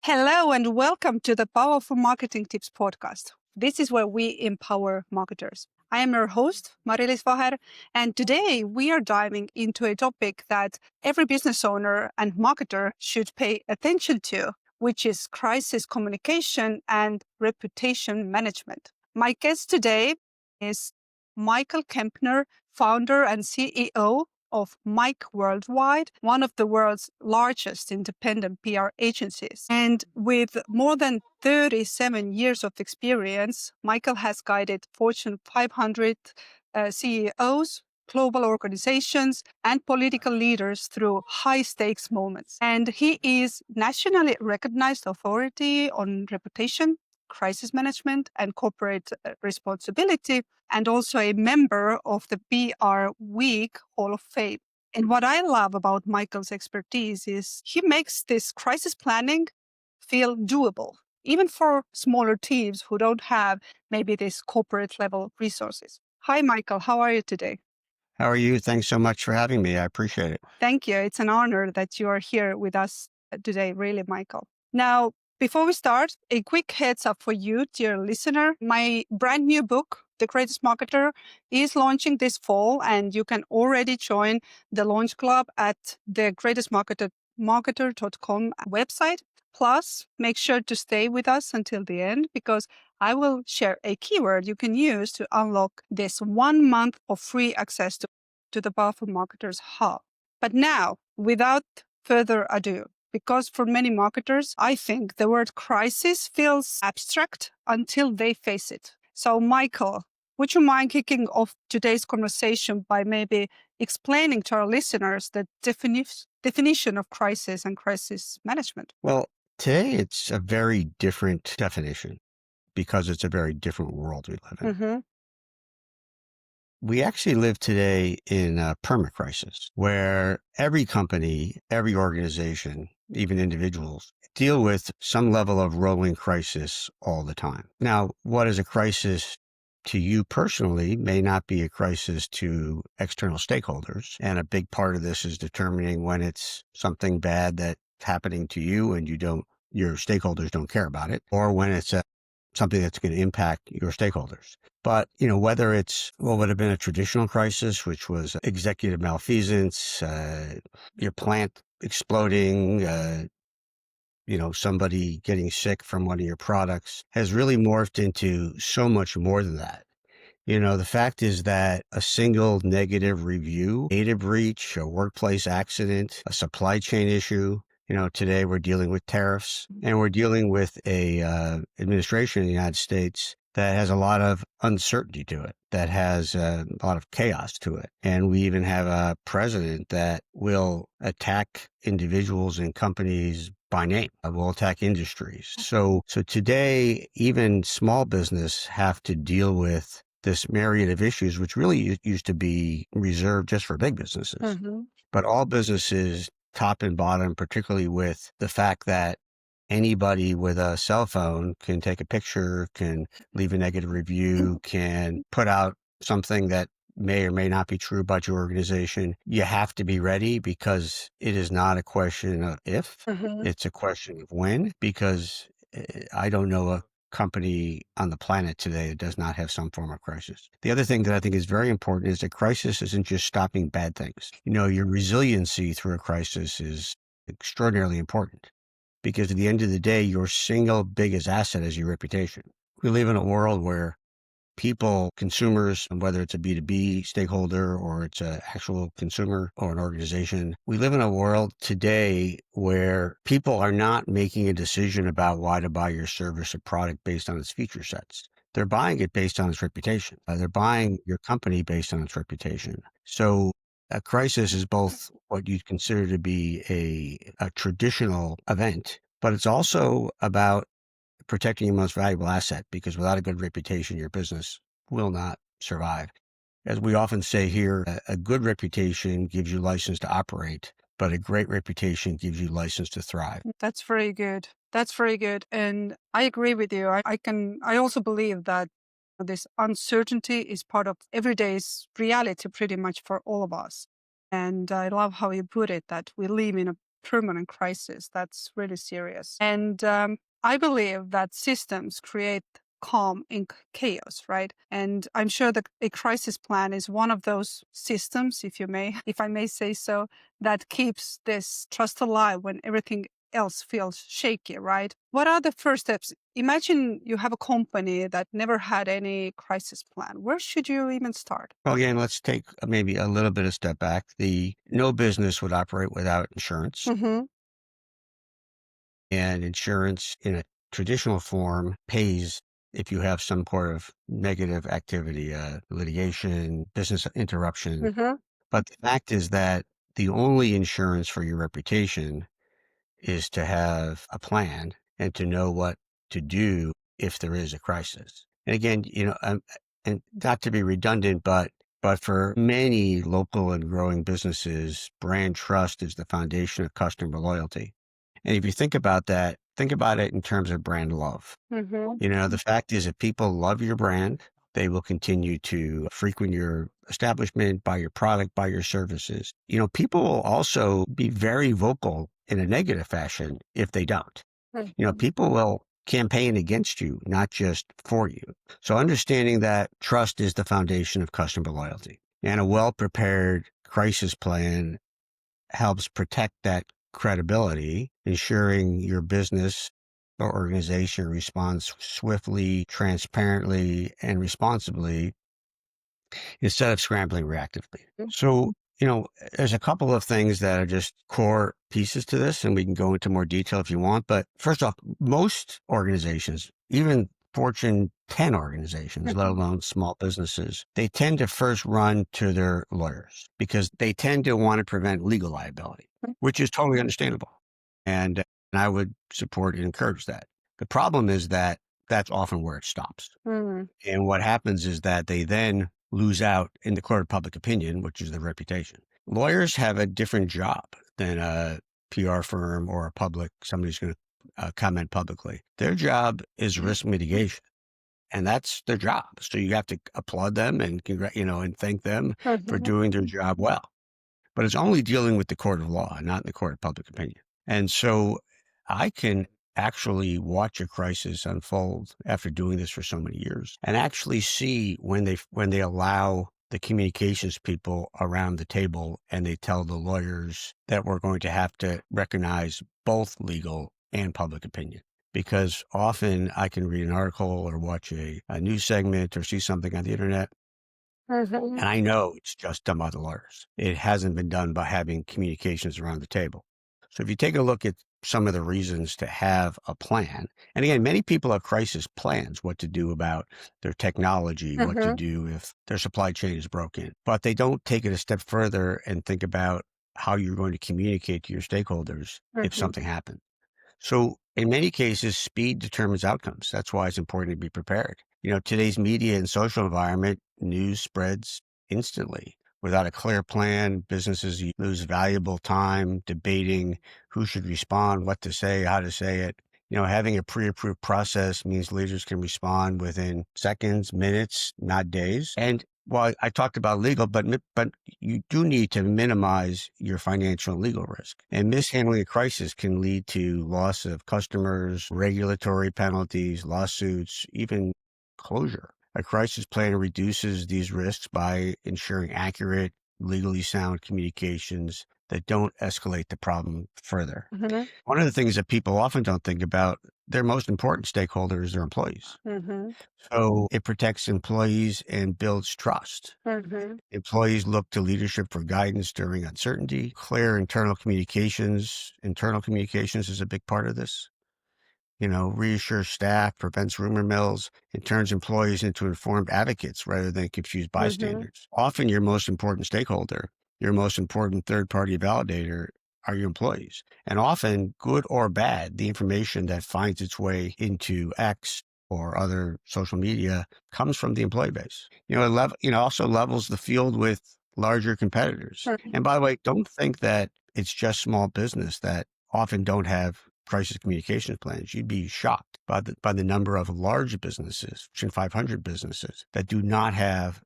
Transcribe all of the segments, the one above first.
Hello and welcome to the Powerful Marketing Tips podcast. This is where we empower marketers. I am your host, Mari-Liis Vaher, and today we are diving into a topic that every business owner and marketer should pay attention to, which is crisis communication and reputation management. My guest today is Michael Kempner, founder and CEO of MikeWorldWide, one of the world's largest independent PR agencies. And with more than 37 years of experience, Michael has guided Fortune 500 CEOs, global organizations, and political leaders through high-stakes moments. And he is nationally recognized authority on reputation, crisis management, and corporate responsibility, and also a member of the PR Week Hall of Fame. And what I love about Michael's expertise is he makes this crisis planning feel doable, even for smaller teams who don't have maybe this corporate level resources. Hi, Michael. How are you today? How are you? Thanks so much for having me. I appreciate it. Thank you. It's an honor that you are here with us today, really, Michael. Now, before we start, a quick heads up for you, dear listener. My brand new book, The Greatest Marketer, is launching this fall, and you can already join the launch club at the greatestmarketer.com website. Plus, make sure to stay with us until the end because I will share a keyword you can use to unlock this 1 month of free access to the Powerful Marketers Hub. But now, without further ado, because for many marketers, I think the word crisis feels abstract until they face it. So, Michael, would you mind kicking off today's conversation by maybe explaining to our listeners the definition of crisis and crisis management? Well, today it's a very different definition because it's a very different world we live in. Mm-hmm. We actually live today in a perma-crisis where every company, every organization, even individuals deal with some level of rolling crisis all the time. Now, what is a crisis to you personally may not be a crisis to external stakeholders. And a big part of this is determining when it's something bad that's happening to you and your stakeholders don't care about it, or when it's something that's going to impact your stakeholders. But, whether it's what would have been a traditional crisis, which was executive malfeasance, your plant exploding, somebody getting sick from one of your products, has really morphed into so much more than that. The fact is that a single negative review, data breach, a workplace accident, a supply chain issue, today we're dealing with tariffs and we're dealing with a administration in the United States that has a lot of uncertainty to it, that has a lot of chaos to it. And we even have a president that will attack individuals and companies by name, will attack industries. So today, even small business have to deal with this myriad of issues, which really used to be reserved just for big businesses. Mm-hmm. But all businesses, top and bottom, particularly with the fact that anybody with a cell phone can take a picture, can leave a negative review, can put out something that may or may not be true about your organization. You have to be ready because it is not a question of if, it's a question of when, because I don't know a company on the planet today that does not have some form of crisis. The other thing that I think is very important is that crisis isn't just stopping bad things. Your resiliency through a crisis is extraordinarily important because at the end of the day, your single biggest asset is your reputation. We live in a world where people, consumers, whether it's a B2B stakeholder or it's an actual consumer or an organization, we live in a world today where people are not making a decision about why to buy your service or product based on its feature sets. They're buying it based on its reputation. They're buying your company based on its reputation. So a crisis is both what you'd consider to be a traditional event, but it's also about protecting your most valuable asset, because without a good reputation, your business will not survive. As we often say here, a good reputation gives you license to operate, but a great reputation gives you license to thrive. That's very good. That's very good. And I agree with you. I also believe that this uncertainty is part of everyday's reality pretty much for all of us. And I love how you put it, that we live in a permanent crisis. That's really serious. And I believe that systems create calm in chaos, right? And I'm sure that a crisis plan is one of those systems, if I may say so, that keeps this trust alive when everything else feels shaky, right? What are the first steps? Imagine you have a company that never had any crisis plan. Where should you even start? Well, again, let's take maybe a little bit of step back. No business would operate without insurance. Mm-hmm. And insurance in a traditional form pays if you have some sort of negative activity, litigation, business interruption. Mm-hmm. But the fact is that the only insurance for your reputation is to have a plan and to know what to do if there is a crisis. And again, and not to be redundant, but for many local and growing businesses, brand trust is the foundation of customer loyalty. And if you think about that, think about it in terms of brand love. Mm-hmm. The fact is, if people love your brand, they will continue to frequent your establishment, buy your product, buy your services. People will also be very vocal in a negative fashion if they don't. People will campaign against you, not just for you. So understanding that trust is the foundation of customer loyalty, and a well-prepared crisis plan helps protect that credibility, ensuring your business or organization responds swiftly, transparently, and responsibly instead of scrambling reactively. So, there's a couple of things that are just core pieces to this, and we can go into more detail if you want. But first off, most organizations, even Fortune 10 organizations, let alone small businesses, they tend to first run to their lawyers because they tend to want to prevent legal liability, which is totally understandable. And I would support and encourage that. The problem is that that's often where it stops. Mm-hmm. And what happens is that they then lose out in the court of public opinion, which is the reputation. Lawyers have a different job than a PR firm or somebody who's going to comment publicly. Their job is risk mitigation, and that's their job. So you have to applaud them and and thank them for doing their job well. But it's only dealing with the court of law, not in the court of public opinion. And so I can actually watch a crisis unfold after doing this for so many years and actually see when they allow the communications people around the table and they tell the lawyers that we're going to have to recognize both legal and public opinion. Because often I can read an article or watch a news segment or see something on the internet, and I know it's just done by the lawyers. It hasn't been done by having communications around the table. So if you take a look at some of the reasons to have a plan, and again, many people have crisis plans, what to do about their technology, what to do if their supply chain is broken, but they don't take it a step further and think about how you're going to communicate to your stakeholders if something happens. So in many cases, speed determines outcomes. That's why it's important to be prepared. Today's media and social environment, news spreads instantly. Without a clear plan, businesses lose valuable time debating who should respond, what to say, how to say it. Having a pre-approved process means leaders can respond within seconds, minutes, not days. And while I talked about legal, but you do need to minimize your financial and legal risk. And mishandling a crisis can lead to loss of customers, regulatory penalties, lawsuits, even closure. A crisis plan reduces these risks by ensuring accurate, legally sound communications that don't escalate the problem further. One of the things that people often don't think about, their most important stakeholder is their employees. So it protects employees and builds trust. Employees look to leadership for guidance during uncertainty. Clear internal communications. Internal communications is a big part of this. Reassures staff, prevents rumor mills, and turns employees into informed advocates rather than confused bystanders. Often your most important stakeholder, your most important third-party validator are your employees. And often, good or bad, the information that finds its way into X or other social media comes from the employee base. It also levels the field with larger competitors. And by the way, don't think that it's just small business that often don't have crisis communications plans. You'd be shocked by the number of large businesses, Fortune 500 businesses, that do not have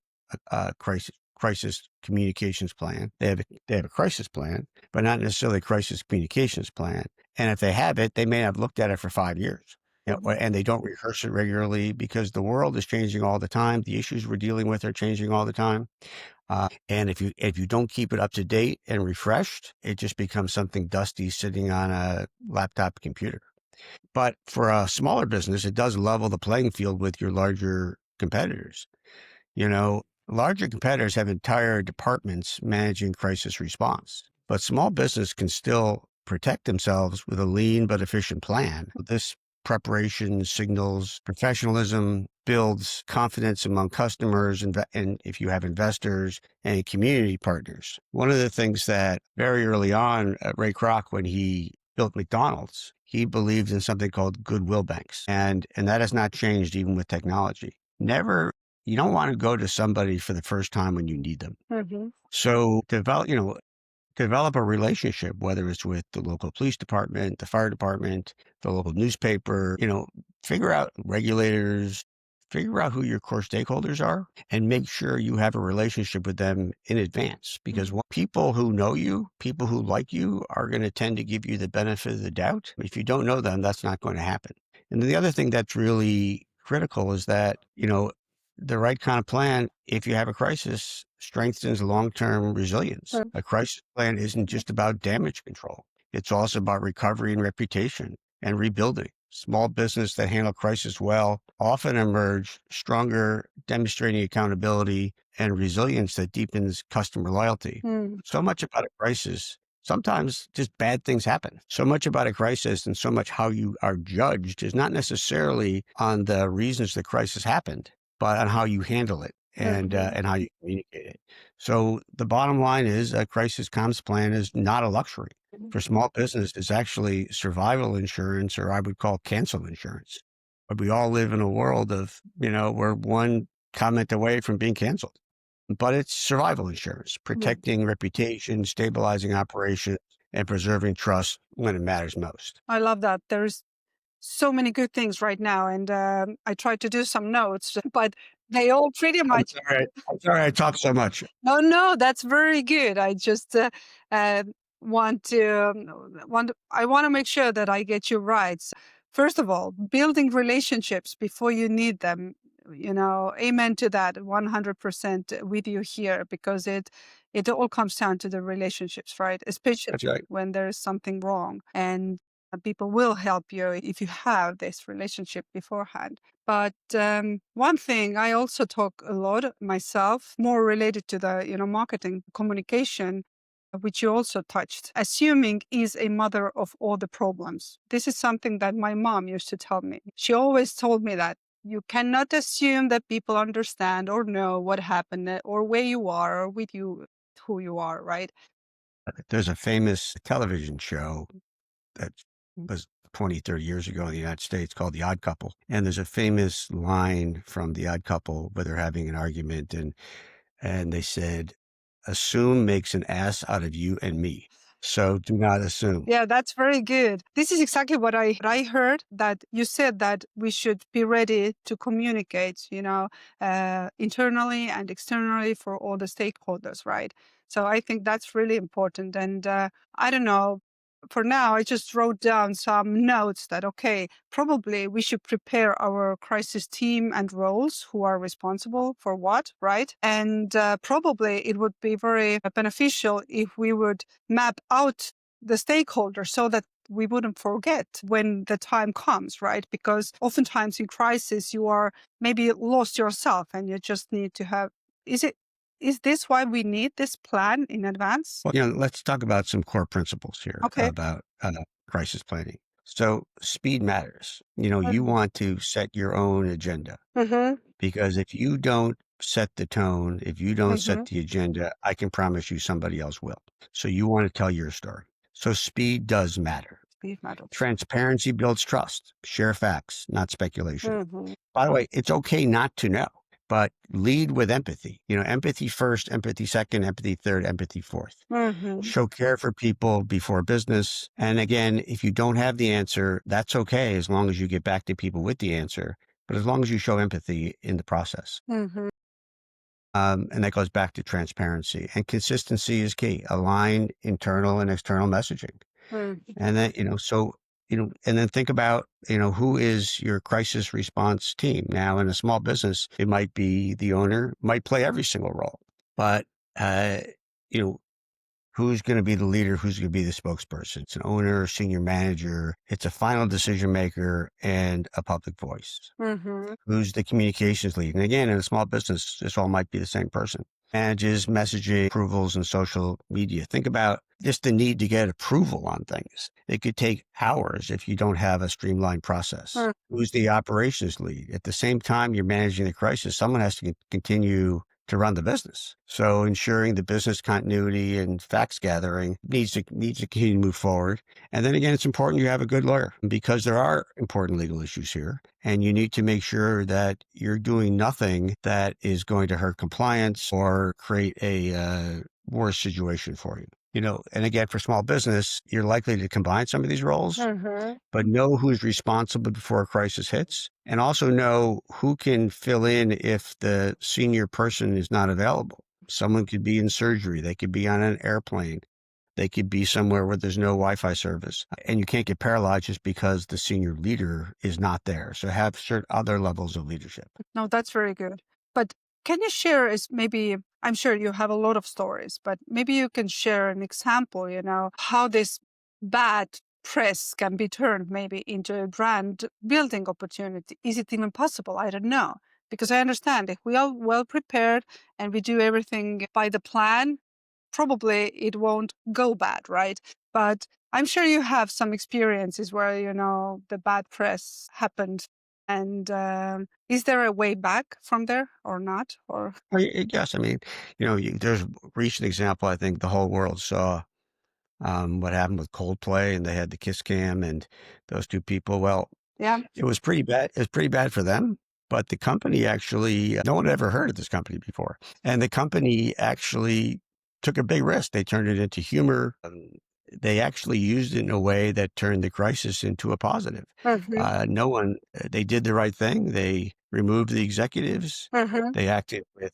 a crisis crisis communications plan. They have a crisis plan, but not necessarily a crisis communications plan. And if they have it, they may have looked at it for 5 years. And they don't rehearse it regularly because the world is changing all the time. The issues we're dealing with are changing all the time. And if you don't keep it up to date and refreshed, it just becomes something dusty sitting on a laptop computer. But for a smaller business, it does level the playing field with your larger competitors. Larger competitors have entire departments managing crisis response, but small business can still protect themselves with a lean but efficient plan. This preparation signals professionalism, builds confidence among customers, and if you have investors and community partners. One of the things that very early on, Ray Kroc, when he built McDonald's, he believed in something called goodwill banks. And that has not changed even with technology. You don't want to go to somebody for the first time when you need them. So develop a relationship, whether it's with the local police department, the fire department, the local newspaper, figure out regulators, figure out who your core stakeholders are, and make sure you have a relationship with them in advance. Because people who know you, people who like you, are going to tend to give you the benefit of the doubt. If you don't know them, that's not going to happen. And the other thing that's really critical is that, the right kind of plan, if you have a crisis, strengthens long-term resilience. A crisis plan isn't just about damage control. It's also about recovery and reputation and rebuilding. Small business that handle crisis well often emerge stronger, demonstrating accountability and resilience that deepens customer loyalty. So much about a crisis, sometimes just bad things happen. So much about a crisis and so much how you are judged is not necessarily on the reasons the crisis happened, but on how you handle it and how you communicate it. So the bottom line is a crisis comms plan is not a luxury. For small business, it's actually survival insurance, or I would call cancel insurance. But we all live in a world of, we're one comment away from being canceled. But it's survival insurance, protecting reputation, stabilizing operations, and preserving trust when it matters most. I love that. There's so many good things right now, and I tried to do some notes, but they all pretty much. I'm sorry I talk so much. No, that's very good. I just want to make sure that I get you right. First of all, building relationships before you need them. Amen to that. 100% with you here, because it all comes down to the relationships, right? Especially when there's something wrong, and people will help you if you have this relationship beforehand. But one thing I also talk a lot myself, more related to the marketing communication, which you also touched. Assuming is a mother of all the problems. This is something that my mom used to tell me. She always told me that you cannot assume that people understand or know what happened or where you are or with you, who you are, right? There's a famous television show that was 20, 30 years ago in the United States called The Odd Couple. And there's a famous line from The Odd Couple where they're having an argument and they said, assume makes an ass out of you and me. So do not assume. Yeah, that's very good. This is exactly what I heard, that you said that we should be ready to communicate, internally and externally for all the stakeholders, right? So I think that's really important. And I don't know, for now, I just wrote down some notes that, okay, probably we should prepare our crisis team and roles, who are responsible for what, right? And probably it would be very beneficial if we would map out the stakeholders so that we wouldn't forget when the time comes, right? Because oftentimes in crisis, you are maybe lost yourself and you just need to have, is this why we need this plan in advance? Well, let's talk about some core principles here about crisis planning. So speed matters. You want to set your own agenda, because if you don't set the tone, if you don't set the agenda, I can promise you somebody else will. So you want to tell your story. So speed does matter. Speed matters. Transparency builds trust. Share facts, not speculation. By the way, it's okay not to know, but lead with empathy. Empathy first, empathy second, empathy third, empathy fourth. Show care for people before business. And again, if you don't have the answer, that's okay, as long as you get back to people with the answer, but as long as you show empathy in the process. And that goes back to transparency, and consistency is key. Aligned internal and external messaging. Mm. And then, and then think about, who is your crisis response team? Now, in a small business, it might be the owner, might play every single role, but, uh, you know, who's going to be the leader? Who's going to be the spokesperson? It's an owner, senior manager. It's a final decision maker and a public voice. Mm-hmm. Who's the communications lead? And again, in a small business, this all might be the same person. Manages messaging, approvals, and social media. Think about just the need to get approval on things. It could take hours if you don't have a streamlined process. Mm. Who's the operations lead? At the same time you're managing the crisis, someone has to continue to run the business. So ensuring the business continuity and facts gathering needs to continue to move forward. And then again, it's important you have a good lawyer, because there are important legal issues here. And you need to make sure that you're doing nothing that is going to hurt compliance or create a worse situation for you. And again, for small business, you're likely to combine some of these roles, Mm-hmm. but know who's responsible before a crisis hits, and also know who can fill in if the senior person is not available. Someone could be in surgery. They could be on an airplane. They could be somewhere where there's no Wi-Fi service, and you can't get paralyzed just because the senior leader is not there. So have certain other levels of leadership. No, that's very good. But can you share I'm sure you have a lot of stories, but maybe you can share an example, how this bad press can be turned maybe into a brand building opportunity. Is it even possible? I don't know. Because I understand if we are well prepared and we do everything by the plan, probably it won't go bad, right? But I'm sure you have some experiences where, the bad press happened. And is there a way back from there or not? Or Yes, I mean, there's a recent example. I think the whole world saw what happened with Coldplay, and they had the kiss cam and those two people. Well, yeah. it was pretty bad. It was pretty bad for them. But the company actually, no one had ever heard of this company before. And the company actually took a big risk. They turned it into humor. They actually used it in a way that turned the crisis into a positive. Mm-hmm. They did the right thing. They removed the executives. Mm-hmm. They acted with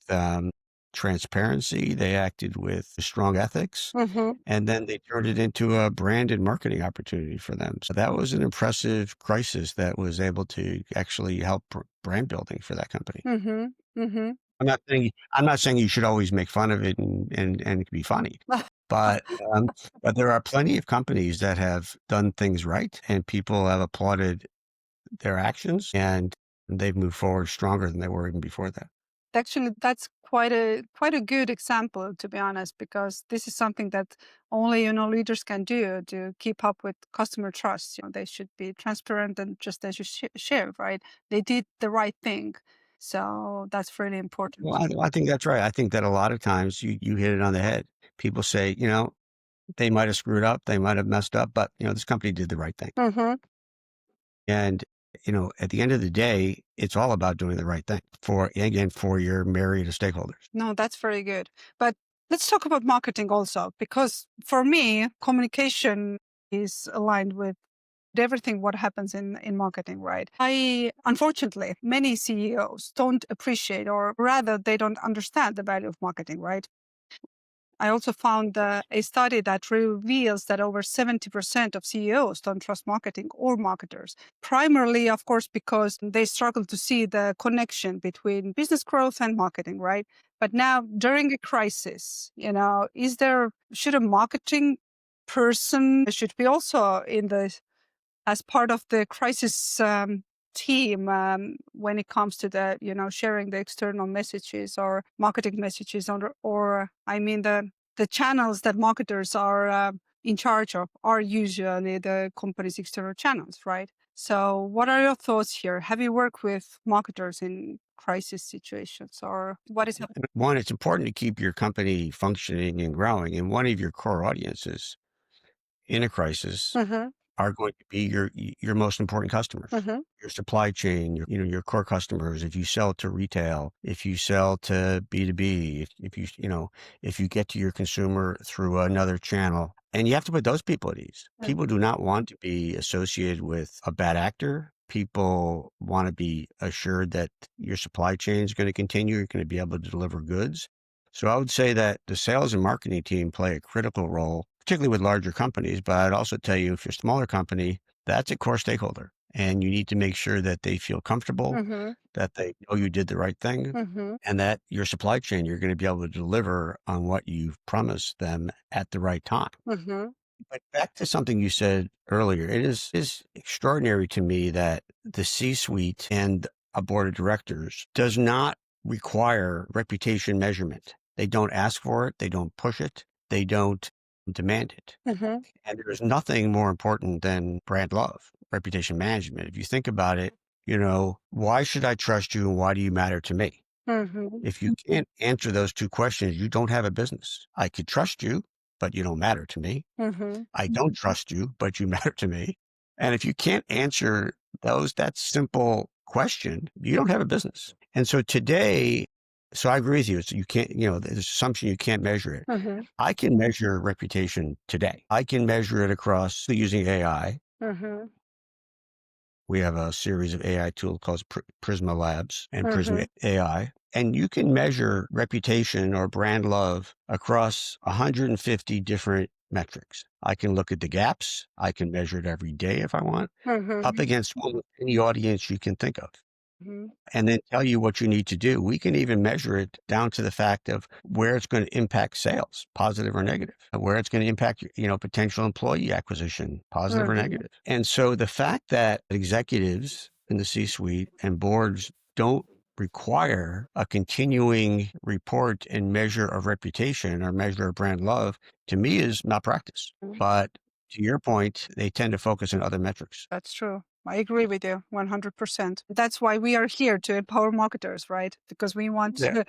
transparency. They acted with strong ethics. Mm-hmm. And then they turned it into a brand and marketing opportunity for them. So that was an impressive crisis that was able to actually help brand building for that company. Mm-hmm. Mm-hmm. I'm not saying you should always make fun of it and be funny, but um, but there are plenty of companies that have done things right, and people have applauded their actions, and they've moved forward stronger than they were even before that. Actually, that's quite a good example, to be honest, because this is something that only leaders can do to keep up with customer trust. They should be transparent and just as you share, right? They did the right thing, so that's really important. Well, I think that's right. I think that a lot of times you hit it on the head. People say, they might have screwed up, they might have messed up, but this company did the right thing. Mm-hmm. And at the end of the day, it's all about doing the right thing for your myriad of stakeholders. No, that's very good. But let's talk about marketing also, because for me, communication is aligned with everything what happens in marketing, right? Unfortunately, many CEOs don't appreciate, or rather they don't understand the value of marketing, right? I also found a study that reveals that over 70% of CEOs don't trust marketing or marketers. Primarily, of course, because they struggle to see the connection between business growth and marketing, right? But now during a crisis, should a marketing person should be also as part of the crisis team when it comes to the sharing the external messages or marketing messages, or I mean the channels that marketers are in charge of are usually the company's external channels, right? So what are your thoughts here? Have you worked with marketers in crisis situations, or what is happening? One, it's important to keep your company functioning and growing, and one of your core audiences in a crisis Mm-hmm. are going to be your most important customers, Mm-hmm. your supply chain, your core customers. If you sell to retail, if you sell to B2B, if you get to your consumer through another channel, and you have to put those people at ease. People do not want to be associated with a bad actor. People want to be assured that your supply chain is going to continue. You're going to be able to deliver goods. So I would say that the sales and marketing team play a critical role, particularly with larger companies. But I'd also tell you, if you're a smaller company, that's a core stakeholder. And you need to make sure that they feel comfortable, that they know you did the right thing, and that your supply chain, you're going to be able to deliver on what you've promised them at the right time. But back to something you said earlier, it is extraordinary to me that the C-suite and a board of directors does not require reputation measurement. They don't ask for it. They don't push it. They don't demand it. And there's nothing more important than brand love, reputation management. If you think about it, why should I trust you and why do you matter to me? If you can't answer those two questions, you don't have a business. I could trust you, but you don't matter to me. I don't trust you, but you matter to me. And if you can't answer that simple question, you don't have a business. And so today, I agree with you. So you can't, there's assumption you can't measure it. I can measure reputation today. I can measure it across using AI. We have a series of AI tools called Prisma Labs and Prisma AI. And you can measure reputation or brand love across 150 different metrics. I can look at the gaps. I can measure it every day if I want, up against any audience you can think of. And then tell you what you need to do. We can even measure it down to the fact of where it's going to impact sales, positive or negative, where it's going to impact, potential employee acquisition, positive or negative. And so the fact that executives in the C-suite and boards don't require a continuing report and measure of reputation or measure of brand love, to me is not practice. But to your point, they tend to focus on other metrics. That's true. I agree with you 100%. That's why we are here to empower marketers, right? Because we want to,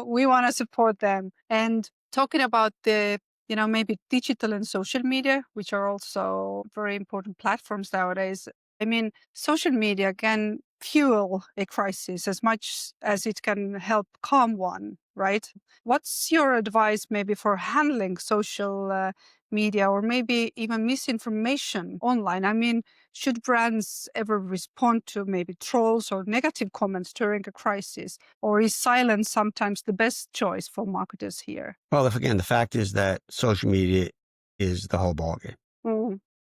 we want to support them. And talking about the, maybe digital and social media, which are also very important platforms nowadays. I mean, social media can fuel a crisis as much as it can help calm one, right? What's your advice maybe for handling social media or maybe even misinformation online? I mean, should brands ever respond to maybe trolls or negative comments during a crisis? Or is silence sometimes the best choice for marketers here? Well, again, the fact is that social media is the whole ballgame.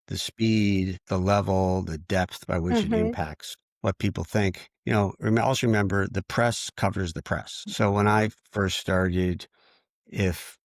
The speed, the level, the depth by which it impacts what people think. Also remember the press covers the press. So when I first started, if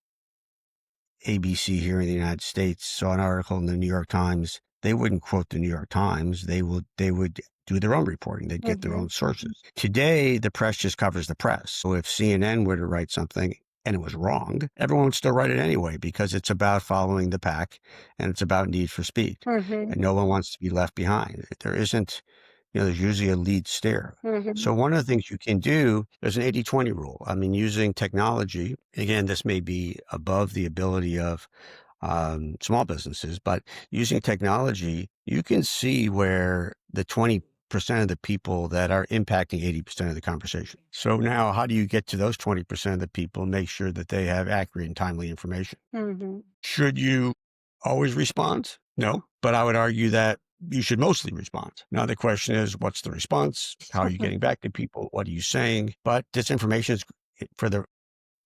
ABC here in the United States saw an article in the New York Times, they wouldn't quote the New York Times. They would do their own reporting. They'd get their own sources. Today, the press just covers the press. So if CNN were to write something and it was wrong, everyone would still write it anyway because it's about following the pack and it's about need for speed. And no one wants to be left behind. There isn't, there's usually a lead steer. So one of the things you can do, there's an 80-20 rule. I mean, using technology, again, this may be above the ability of small businesses, but using technology, you can see where the 20% of the people that are impacting 80% of the conversation. So now how do you get to those 20% of the people and make sure that they have accurate and timely information? Should you always respond? No, but I would argue that you should mostly respond. Now the question is, what's the response? How are you getting back to people? What are you saying? But disinformation is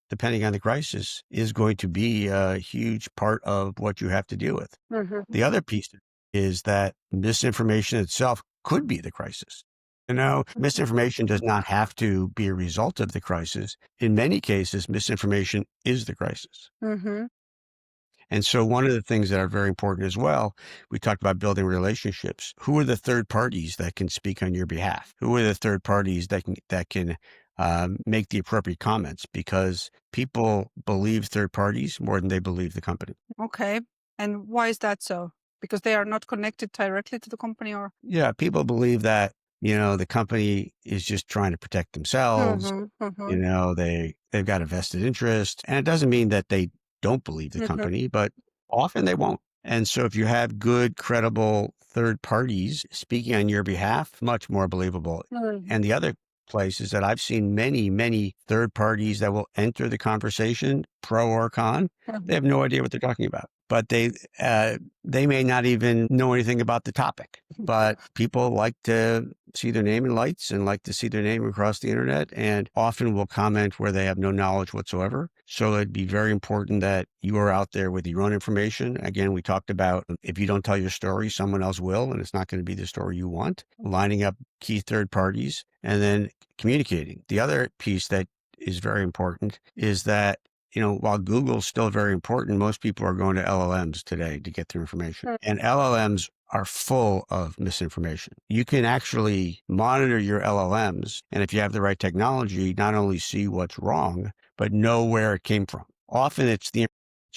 depending on the crisis, is going to be a huge part of what you have to deal with. The other piece is that misinformation itself could be the crisis. Misinformation does not have to be a result of the crisis. In many cases, misinformation is the crisis. And so one of the things that are very important as well, we talked about building relationships. Who are the third parties that can speak on your behalf? Who are the third parties that can make the appropriate comments? Because people believe third parties more than they believe the company. Okay. And why is that so? Because they are not connected directly to the company, or? Yeah, people believe that, the company is just trying to protect themselves. They've got a vested interest. And it doesn't mean that they don't believe the company, but often they won't. And so if you have good, credible third parties speaking on your behalf, much more believable. And the other place is that I've seen many, many third parties that will enter the conversation, pro or con. They have no idea what they're talking about, but they may not even know anything about the topic. But people like to see their name in lights and like to see their name across the internet, and often will comment where they have no knowledge whatsoever. So it'd be very important that you are out there with your own information. Again, we talked about if you don't tell your story, someone else will, and it's not going to be the story you want. Lining up key third parties and then communicating. The other piece that is very important is that, while Google's still very important, most people are going to LLMs today to get their information. And LLMs are full of misinformation. You can actually monitor your LLMs, and if you have the right technology, not only see what's wrong, but know where it came from. Often it's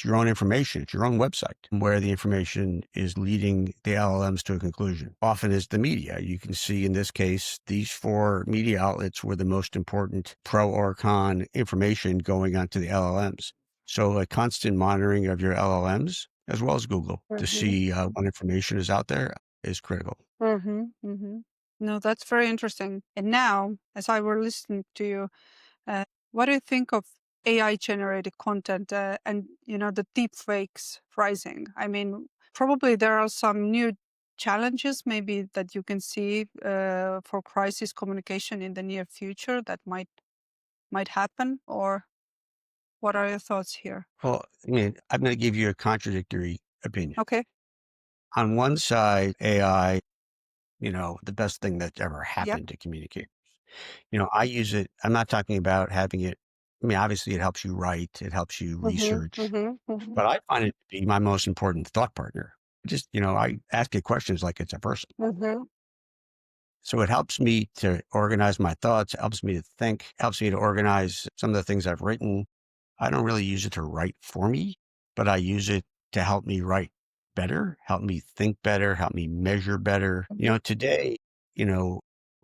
your own information, it's your own website where the information is leading the LLMs to a conclusion. Often it's the media. You can see in this case, these 4 media outlets were the most important pro or con information going onto the LLMs. So a constant monitoring of your LLMs as well as Google to see what information is out there is critical. No, that's very interesting. And now, as I were listening to you, what do you think of AI generated content and the deep fakes rising? I mean, probably there are some new challenges maybe that you can see for crisis communication in the near future that might happen, or what are your thoughts here? Well, I'm going to give you a contradictory opinion. Okay. On one side, AI, the best thing that's ever happened to communicators. I use it. I'm not talking about having it. Obviously it helps you write, it helps you research, but I find it to be my most important thought partner. Just, I ask it questions like it's a person. So it helps me to organize my thoughts, helps me to think, helps me to organize some of the things I've written. I don't really use it to write for me, but I use it to help me write better, help me think better, help me measure better. Today,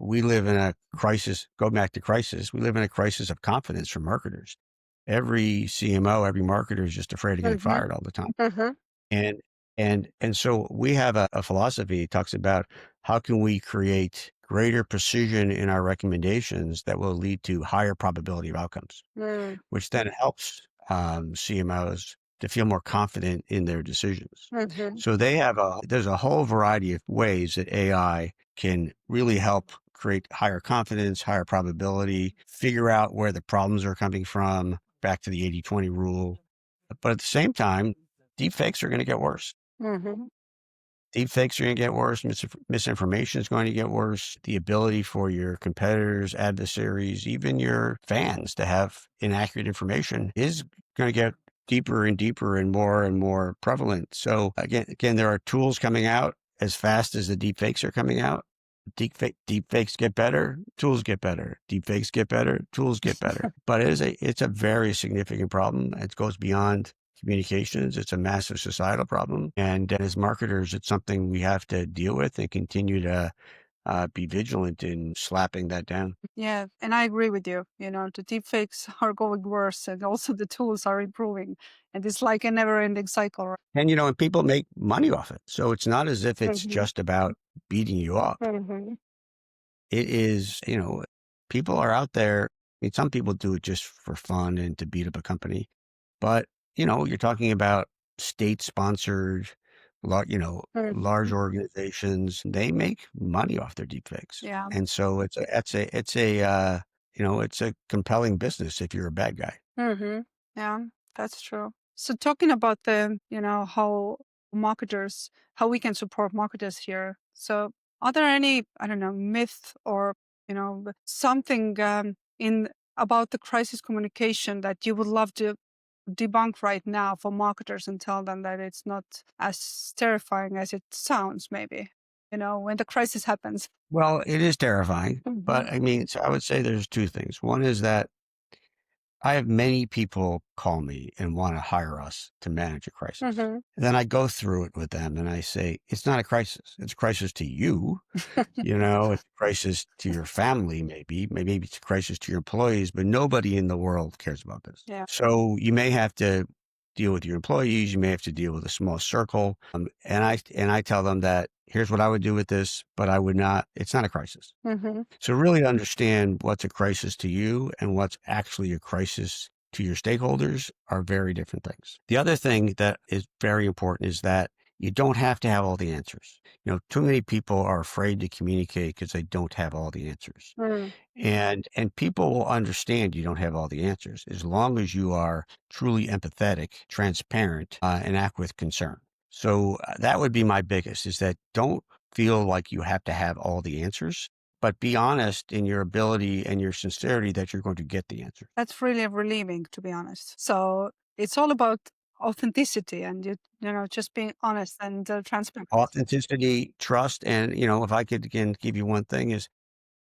we live in a crisis, go back to crisis. We live in a crisis of confidence for marketers. Every CMO, every marketer is just afraid of getting fired all the time. And so we have a philosophy that talks about how can we create greater precision in our recommendations that will lead to higher probability of outcomes, which then helps CMOs to feel more confident in their decisions. So there's a whole variety of ways that AI can really help create higher confidence, higher probability, figure out where the problems are coming from, back to the 80-20 rule. But at the same time, deepfakes are going to get worse. Deepfakes are going to get worse. Misinformation is going to get worse. The ability for your competitors, adversaries, even your fans to have inaccurate information is going to get deeper and deeper and more prevalent. So again, there are tools coming out as fast as the deepfakes are coming out. Deepfakes get better, tools get better. Deepfakes get better, tools get better. But it's a very significant problem. It goes beyond communications. It's a massive societal problem. And as marketers, it's something we have to deal with and continue to be vigilant in slapping that down. Yeah, and I agree with you. The deepfakes are going worse and also the tools are improving. And it's like a never ending cycle. Right? And, and people make money off it. So it's not as if it's just about beating you up. It is, people are out there. Some people do it just for fun and to beat up a company. But, you're talking about state-sponsored, large organizations. They make money off their deepfakes. Yeah. And so it's a compelling business if you're a bad guy. Yeah, that's true. So talking about how we can support marketers here. So are there any, I don't know, myth or, something about the crisis communication that you would love to debunk right now for marketers and tell them that it's not as terrifying as it sounds, maybe, when the crisis happens? Well, it is terrifying, but so I would say there's 2 things. One is that I have many people call me and want to hire us to manage a crisis. And then I go through it with them and I say, it's not a crisis. It's a crisis to you. It's a crisis to your family, maybe it's a crisis to your employees, but nobody in the world cares about this. Yeah. So you may have to deal with your employees. You may have to deal with a small circle. And I tell them that here's what I would do with this, but it's not a crisis. So really understand what's a crisis to you and what's actually a crisis to your stakeholders are very different things. The other thing that is very important is that you don't have to have all the answers. Too many people are afraid to communicate because they don't have all the answers. Mm. And people will understand you don't have all the answers as long as you are truly empathetic, transparent, and act with concern. So that would be my biggest, is that don't feel like you have to have all the answers, but be honest in your ability and your sincerity that you're going to get the answer. That's really relieving, to be honest. So it's all about authenticity and just being honest and transparent. Authenticity, trust, and if I could again give you one thing is,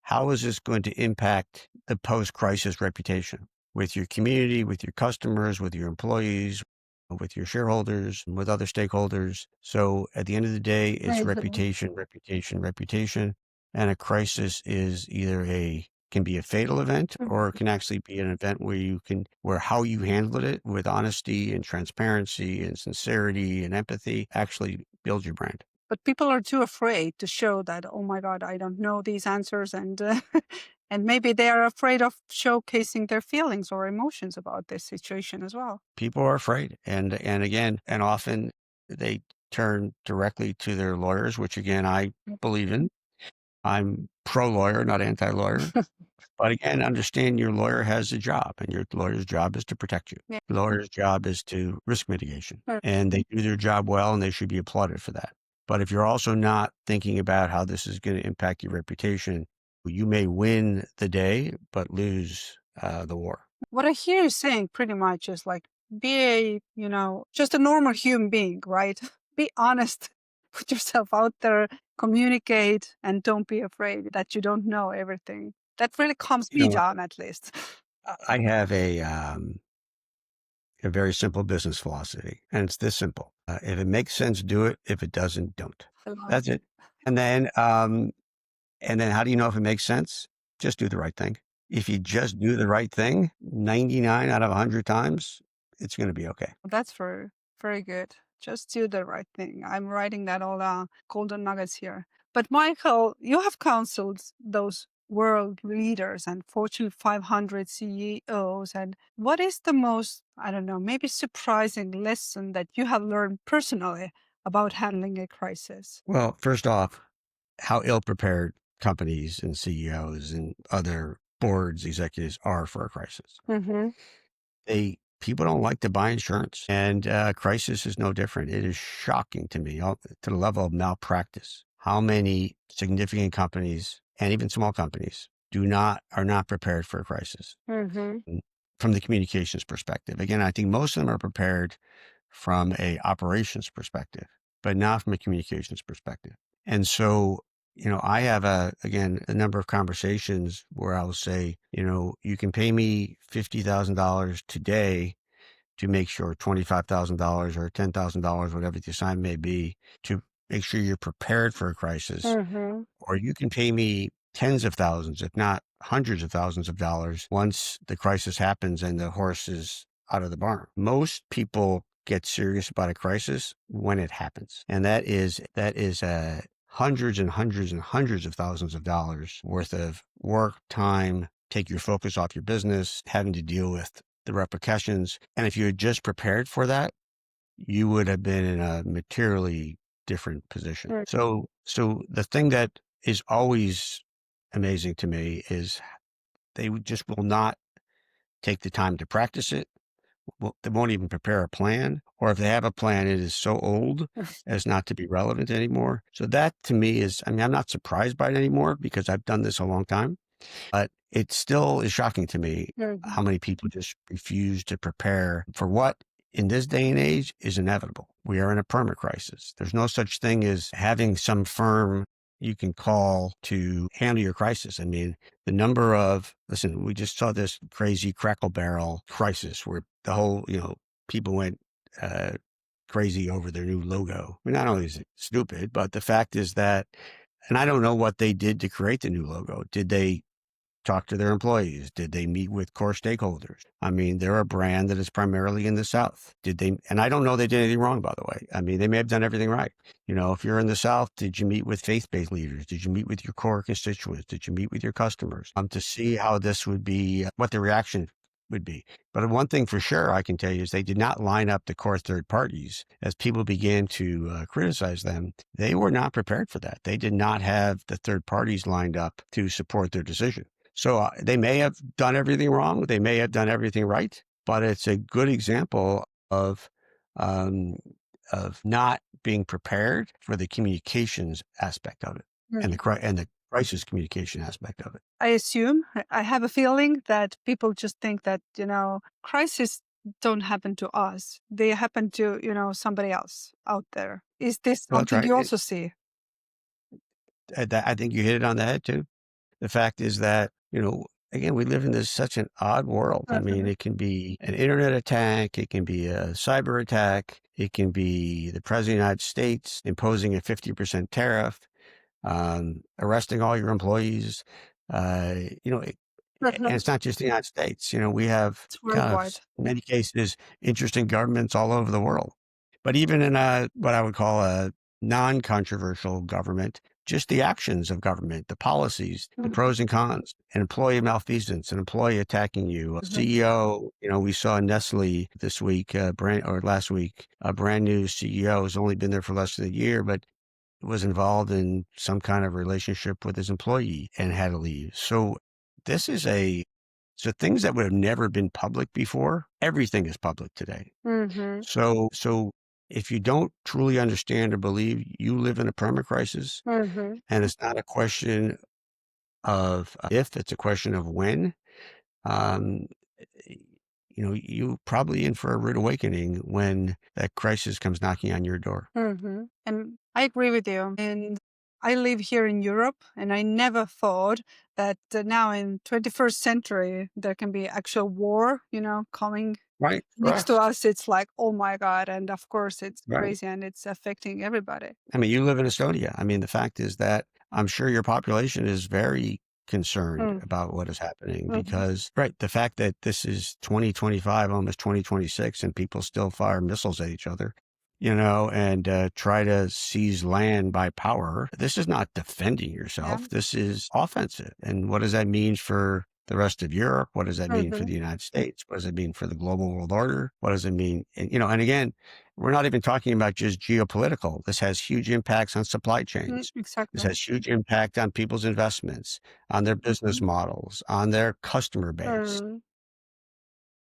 how is this going to impact the post-crisis reputation with your community, with your customers, with your employees, with your shareholders, and with other stakeholders? So at the end of the day, it's Right. reputation, reputation, reputation. And a crisis can be a fatal event, or it can actually be an event where how you handled it with honesty and transparency and sincerity and empathy actually builds your brand. But people are too afraid to show that, oh my God, I don't know these answers. And and maybe they are afraid of showcasing their feelings or emotions about this situation as well. People are afraid. And often they turn directly to their lawyers, which again, I believe in. I'm pro-lawyer, not anti-lawyer. But again, understand your lawyer has a job, and your lawyer's job is to protect you. Yeah. The lawyer's job is to risk mitigation, Sure. and they do their job well, and they should be applauded for that. But if you're also not thinking about how this is going to impact your reputation, you may win the day, but lose the war. What I hear you saying pretty much is like, be just a normal human being, right? Be honest, put yourself out there, communicate, and don't be afraid that you don't know everything. That really calms You me know, down, at least. I have a very simple business philosophy, and it's this simple. If it makes sense, do it. If it doesn't, don't. I love That's it. And then, how do you know if it makes sense? Just do the right thing. If you just do the right thing 99 out of 100 times, it's going to be okay. That's very, very good. Just do the right thing. I'm writing that all down, golden nuggets here. But Michael, you have counseled those world leaders and Fortune 500 CEOs. And what is the most, I don't know, maybe surprising lesson that you have learned personally about handling a crisis? Well, first off, how ill-prepared companies and CEOs and other boards, executives are for a crisis. Mm-hmm. People don't like to buy insurance, and crisis is no different. It is shocking to me, to the level of malpractice, how many significant companies and even small companies are not prepared for a crisis. Mm-hmm. From the communications perspective. Again, I think most of them are prepared from a operations perspective, but not from a communications perspective. And so, I have a number of conversations where I will say, you can pay me $50,000 today to make sure $25,000 or $10,000, whatever the assignment may be, to make sure you're prepared for a crisis, Mm-hmm. or you can pay me tens of thousands, if not hundreds of thousands of dollars once the crisis happens and the horse is out of the barn. Most people get serious about a crisis when it happens. And that is hundreds and hundreds and hundreds of thousands of dollars worth of work, time, take your focus off your business, having to deal with the repercussions. And if you had just prepared for that, you would have been in a materially different position. Right. So the thing that is always amazing to me is they just will not take the time to practice it. They won't even prepare a plan, or if they have a plan, it is so old as not to be relevant anymore. So that to me I'm not surprised by it anymore because I've done this a long time, but it still is shocking to me how many people just refuse to prepare for what in this day and age is inevitable. We are in a perma crisis. There's no such thing as having some firm you can call to handle your crisis. I mean, listen, we just saw this crazy Crackle Barrel crisis where the whole, people went crazy over their new logo. I mean, not only is it stupid, but the fact is that, and I don't know what they did to create the new logo. Did they talk to their employees? Did they meet with core stakeholders? I mean, they're a brand that is primarily in the South. And I don't know they did anything wrong, by the way. I mean, they may have done everything right. If you're in the South, did you meet with faith-based leaders? Did you meet with your core constituents? Did you meet with your customers to see how this would be, what the reaction would be. But one thing for sure I can tell you is they did not line up the core third parties. As people began to criticize them, they were not prepared for that. They did not have the third parties lined up to support their decision. So they may have done everything wrong. They may have done everything right, but it's a good example um, of not being prepared for the communications aspect of it and the crisis communication aspect of it. I assume, I have a feeling that people just think that, crises don't happen to us. They happen to, somebody else out there. Is this Well, that's something right. you also see? I think you hit it on the head too. The fact is that, again, we live in such an odd world. I mean, it can be an internet attack. It can be a cyber attack. It can be the president of the United States imposing a 50% tariff, arresting all your employees. And it's not just the United States. We have It's kind worldwide. of, in many cases, interesting governments all over the world. But even in what I would call a non-controversial government, just the actions of government, the policies, the pros and cons, an employee malfeasance, an employee attacking you, a CEO. We saw Nestle this week, last week, a brand new CEO has only been there for less than a year, but was involved in some kind of relationship with his employee and had to leave. So this is so things that would have never been public before, everything is public today. So if you don't truly understand or believe, you live in a perma crisis, and it's not a question of if, it's a question of when. Um, you probably in for a rude awakening when that crisis comes knocking on your door. And I agree with you. And I live here in Europe, and I never thought that now in 21st century there can be actual war, coming Right, next to correct. us. It's like, oh my God. And of course it's Right. crazy and it's affecting everybody. I mean, you live in Estonia. I mean, the fact is that I'm sure your population is very concerned Mm. about what is happening Mhm. because, right, the fact that this is 2025, almost 2026, and people still fire missiles at each other, and try to seize land by power. This is not defending Yeah. yourself. This is offensive. And what does that mean for the rest of Europe? What does that mean for the United States? What does it mean for the global world order? What does it mean? And again, we're not even talking about just geopolitical. This has huge impacts on supply chains. This Exactly. has huge impact on people's investments, on their business models, on their customer base. Mm.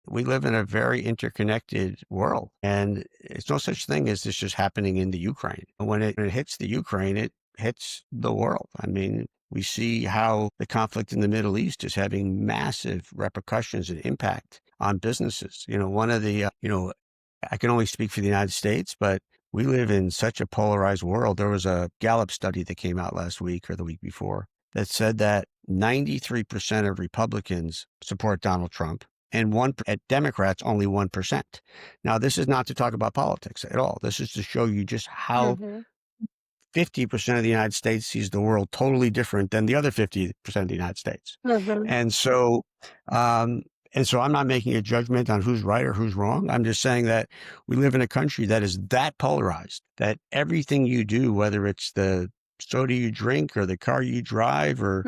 We live in a very interconnected world, and it's no such thing as this just happening in the Ukraine. When it hits the Ukraine, it hits the world. I mean, we see how the conflict in the Middle East is having massive repercussions and impact on businesses. One of the, I can only speak for the United States, but we live in such a polarized world. There was a Gallup study that came out last week or the week before that said that 93% of Republicans support Donald Trump and at Democrats, only 1%. Now, this is not to talk about politics at all. This is to show you just how 50% of the United States sees the world totally different than the other 50% of the United States. And so, I'm not making a judgment on who's right or who's wrong. I'm just saying that we live in a country that is that polarized, that everything you do, whether it's the soda you drink or the car you drive or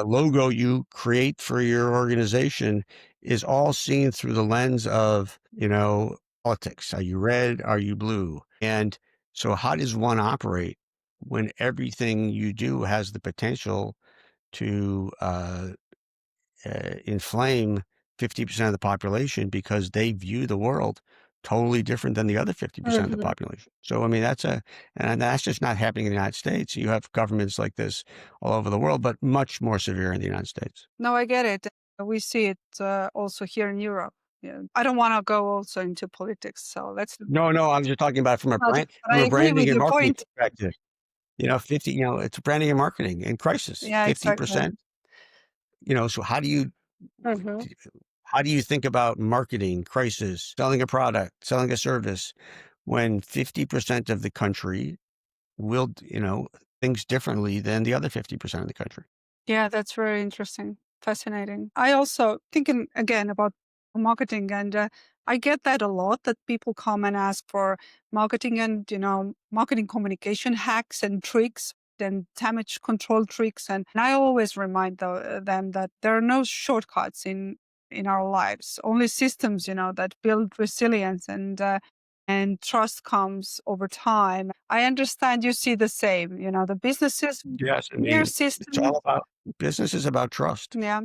logo you create for your organization, is all seen through the lens of, politics. Are you red? Are you blue? And so how does one operate when everything you do has the potential to inflame 50% of the population because they view the world totally different than the other 50% of the population? So, I mean, and that's just not happening in the United States. You have governments like this all over the world, but much more severe in the United States. No, I get it. We see it also here in Europe. Yeah. I don't want to go also into politics, so let's. No, I'm just talking about But I from a agree branding with and your marketing point. perspective. 50, it's branding and marketing in crisis, Yeah, exactly. 50%. So Mhm. how do you think about marketing, crisis, selling a product, selling a service when 50% of the country will, things differently than the other 50% of the country? Yeah, that's very interesting, fascinating. I also thinking again about marketing, and I get that a lot. That people come and ask for marketing and marketing communication hacks and tricks and damage control tricks, and I always remind them that there are no shortcuts in in our lives. Only systems, that build resilience and trust comes over time. I understand you see the same. The businesses, Yes, I their mean, it's system. all about business is about trust, Yeah.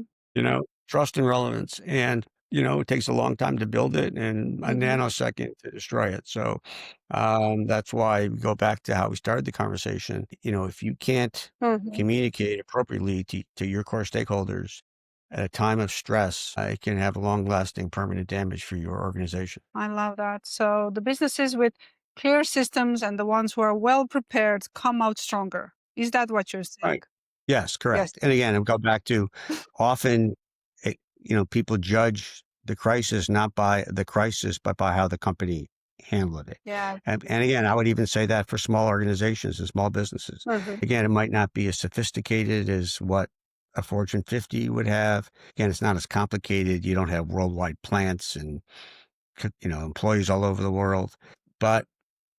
trust and relevance. And, it takes a long time to build it and a nanosecond to destroy it. So that's why we go back to how we started the conversation. If you can't Mhm. communicate appropriately to your core stakeholders at a time of stress, it can have long lasting permanent damage for your organization. I love that. So the businesses with clear systems and the ones who are well prepared come out stronger. Is that what you're saying? Right. Yes, Yes. correct. And again, I'll go back to often, people judge the crisis not by the crisis, but by how the company handled it. Yeah. And again, I would even say that for small organizations and small businesses. Mhm. Again, it might not be as sophisticated as what a Fortune 50 would have. Again, it's not as complicated. You don't have worldwide plants and, employees all over the world. But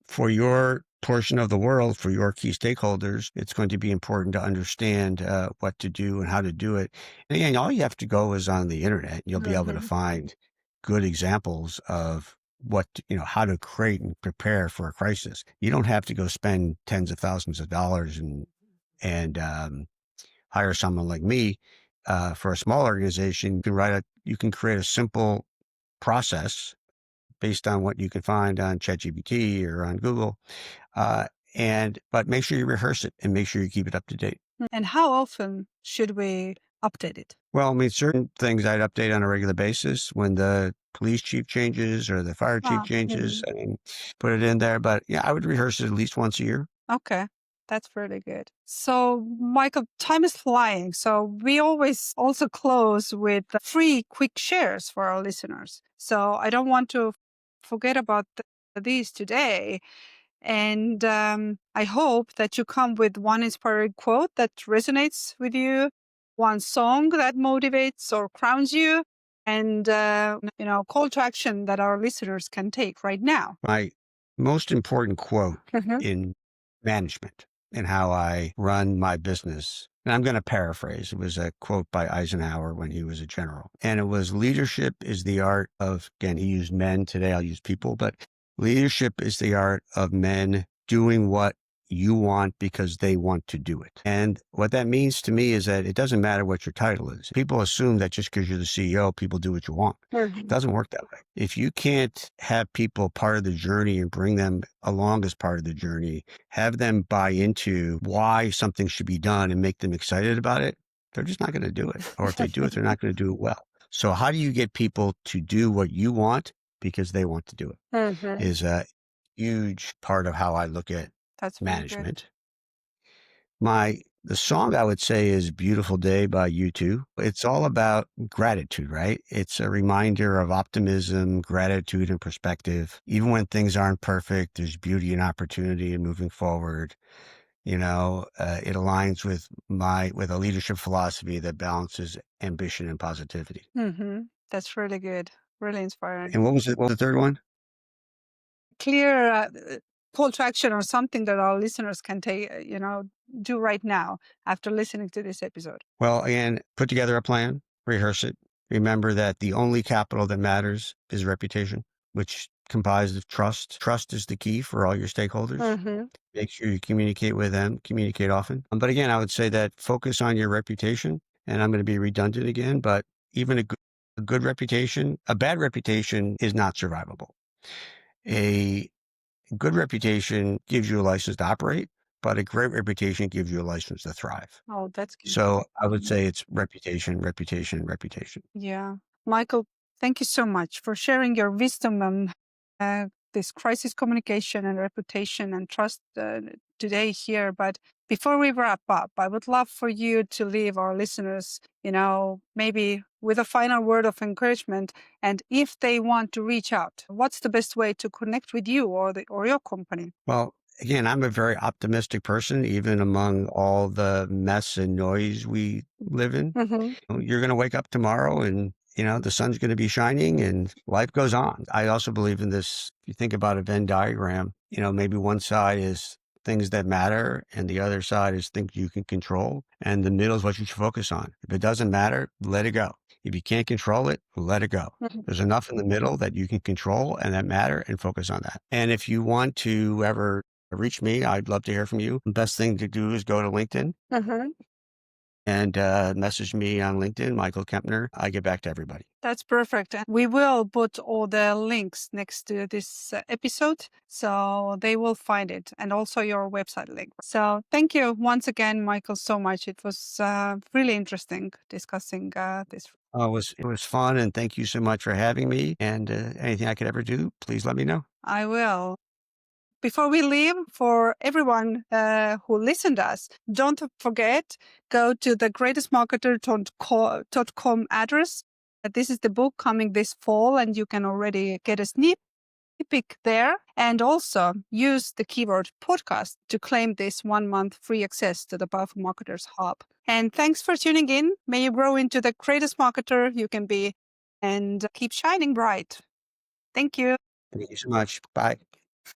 for your portion of the world, for your key stakeholders, it's going to be important to understand what to do and how to do it. And again, all you have to go is on the internet. And you'll be able to Mhm. find good examples of how to create and prepare for a crisis. You don't have to go spend tens of thousands of dollars and hire someone like me for a small organization. You can create a simple process based on what you can find on ChatGPT or on Google. But make sure you rehearse it and make sure you keep it up to date. And how often should we update it? Well, I mean, certain things I'd update on a regular basis when the police chief changes or the fire chief changes. I mean, put it in there. But yeah, I would rehearse it at least once a year. Okay. That's really good. So, Michael, time is flying. So, we always also close with free quick shares for our listeners. So, I don't want to forget about these today. And I hope that you come with one inspiring quote that resonates with you, one song that motivates or grounds you, and, call to action that our listeners can take right now. My most important quote Mhm. in management and how I run my business, and I'm going to paraphrase, it was a quote by Eisenhower when he was a general. And it was leadership is the art of, again, he used men, today I'll use people, but leadership is the art of men doing what you want because they want to do it. And what that means to me is that it doesn't matter what your title is. People assume that just because you're the CEO, people do what you want. It doesn't work that way. If you can't have people part of the journey and bring them along as part of the journey, have them buy into why something should be done and make them excited about it, they're just not going to do it. Or if they do it, they're not going to do it well. So how do you get people to do what you want because they want to do it Mhm. is a huge part of how I look at That's very good. management. The song I would say is Beautiful Day by U2. It's all about gratitude, right? It's a reminder of optimism, gratitude, and perspective. Even when things aren't perfect, there's beauty and opportunity in moving forward. It aligns with a leadership philosophy that balances ambition and positivity. That's really good. Really inspiring. And what was the third one? Clear call to action or something that our listeners can take, do right now after listening to this episode. Well, again, put together a plan, rehearse it. Remember that the only capital that matters is reputation, which comprised of trust. Trust is the key for all your stakeholders. Mm-hmm. Make sure you communicate with them, communicate often. But again, I would say that focus on your reputation. And I'm going to be redundant again, but even a good reputation, a bad reputation is not survivable. A good reputation gives you a license to operate, but a great reputation gives you a license to thrive. Oh, that's good. So I would say it's reputation, reputation, reputation. Yeah. Michael, thank you so much for sharing your wisdom on this crisis communication and reputation and trust today here. But before we wrap up, I would love for you to leave our listeners, maybe with a final word of encouragement. And if they want to reach out, what's the best way to connect with you or your company? Well, again, I'm a very optimistic person, even among all the mess and noise we live in. Mm-hmm. You're going to wake up tomorrow and, the sun's going to be shining and life goes on. I also believe in this. If you think about a Venn diagram, maybe one side is things that matter and the other side is things you can control. And the middle is what you should focus on. If it doesn't matter, let it go. If you can't control it, let it go. There's enough in the middle that you can control and that matter, and focus on that. And if you want to ever reach me, I'd love to hear from you. The best thing to do is go to LinkedIn and message me on LinkedIn, Michael Kempner. I get back to everybody. That's perfect. And we will put all the links next to this episode, so they will find it, and also your website link. So thank you once again, Michael, so much. It was really interesting discussing this. It was fun, and thank you so much for having me. And anything I could ever do, please let me know. I will. Before we leave, for everyone who listened to us, don't forget, go to the greatestmarketer.com address. This is the book coming this fall, and you can already get a sneak peek there. And also use the keyword podcast to claim this 1 month free access to the Powerful Marketers Hub. And thanks for tuning in. May you grow into the greatest marketer you can be and keep shining bright. Thank you. Thank you so much. Bye.